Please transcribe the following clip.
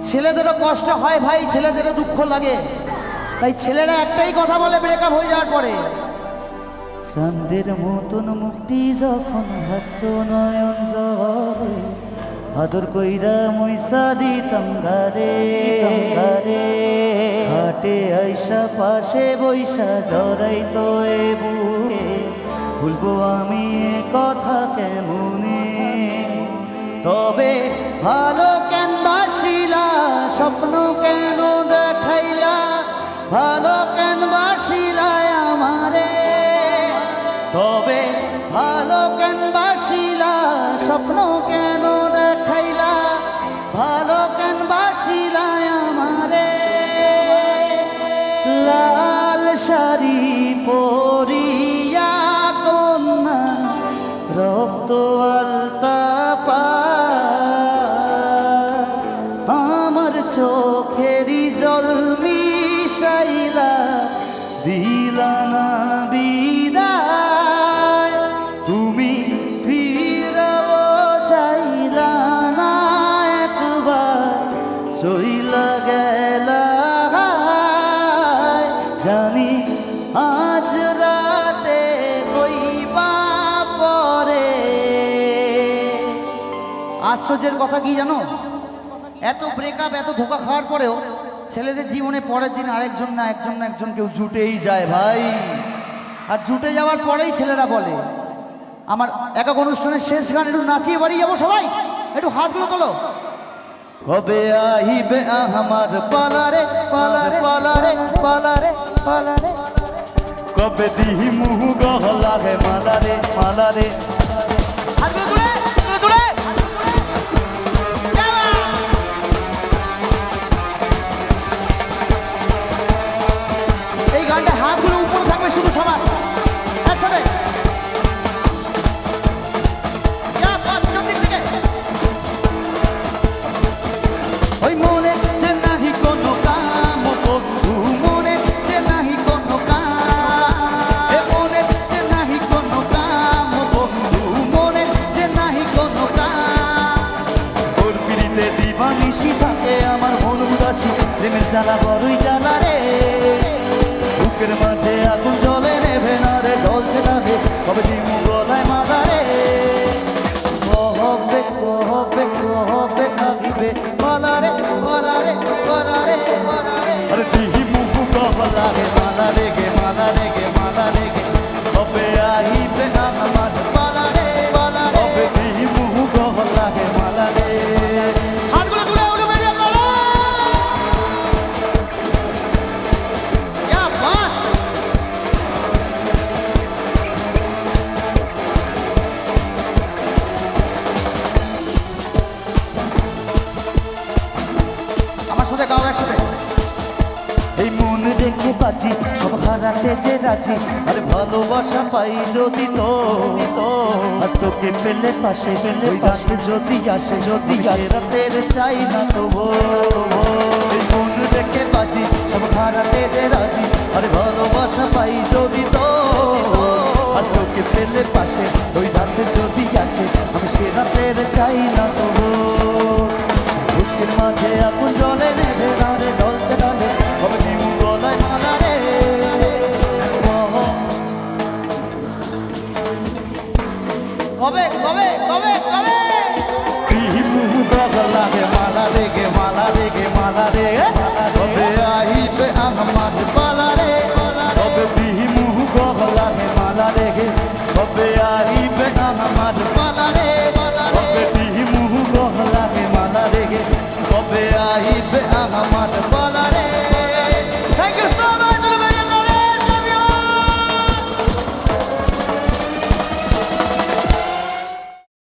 ছেলেদেরও কষ্ট হয় ভাই, ছেলেদেরও দুঃখ লাগে, তাই ছেলেরা একটাই কথা বলে ব্রেকআপ হয়ে যাওয়ার পরে, চাঁদের মতন মুক্তি যখন হাসত নয়ন জলে, আদর কইরা মইসা দিতাম গারে হাটে আইসা পাশে বৈশা জড়াইতো এ বুকে, ভুলবো আমি এ কথা কেমনে? তবে ভালো কেন বাসিলা, স্বপ্ন কেন দেখাইলা, ভালো কেন বাসিলা আমারে? তবে ভালো কেন বাসিলা, স্বপ্ন কেন দেখাইলা, ভালো কেন বাসিলা আমারে? লাল শাড়ি পরিয়া কন্যা রক্ত আলতা পা, আমার চোখেরই জল মিশাইলা দিলা না বিদায়, তুমি ফিরাবো চাইলা না একবার, চইলা গেলা জানি আজ রাতে কইবা পরে। আশ্চর্যের কথা কি জানো, এত ব্রেকআপ এত ধোঁকা খাওয়ার পরেও ছেলেদের জীবনে পরের দিন আরেকজন না একজন কেউ জুটেই যায় ভাই। আর জুটে যাওয়ার পরেই ছেলেরা বলে, আমার একক অনুষ্ঠানের শেষ গান একটু নাচিয়ে বাড়ি যাবো, সবাই একটু হাতগুলো তোলো। কবে আইবে আমার পালারে পালারে পালারে পালারে পালারে, কবে দিহি মুহ গহলারে মালারে মালারে। হাতগুলো তুলে তুলে এই গানটা হাতগুলো উপরে থাকবে শুধু, সবার একসাথে। ওই মনে যে নাহি কোনো কাম বন্ধু, মনে যে নাহি কোনো কাম, এ মনে যে নাহি কোনো কাম বন্ধু, মনে যে নাহি কোনো কাম। ওর পিড়িতে দিবানিশি থাকে আমার মন উদাসী, প্রেমের জ্বালা বড়ই জ্বালা রে, বুকের মাঝে আগুন জ্বলে নেভে না রে, জ্বলছে না রে, কবে দিমু গলায় মাথা রে। কহবে কহবে কহবে কাঁদিবে পালারে পালারে পালারে পালারে, আরে দিহি মুখ গহলারে মালারে গে মালারে গে মালারে গে, কবে আইবে আমার পালারে পালারে, কবে দিহি মুখ গহলারে মালারে। হাতগুলো তুলে উঠে বেরিয়ে বলো, আমার সাথে গাও একসাথে। এই মন দেখে বাঁচি সব হারাতে যে রাজি, আরে ভালোবাসা পাই যদি তো আজ তোকে পেলে পাশে পেলে পাশে যদি আসে, যদি রাতের চাই না তো। এই মন দেখে বাঁচি সব হারাতে যে রাজি, আরে ভালোবাসা পাই যদি তো আজ তোকে পেলে পাশে, ওই রাতে যদি আসে, আমি সে রাতের চাই না তো। বুকের মাঝে আগুন জ্বলে নেভে না রে, জ্বলছে না রে, কবে দিমু গলায় মালা রে। কবে কবে কবে কবে দিমু গলায় মালা রে গে মালা রে গে মালা রে।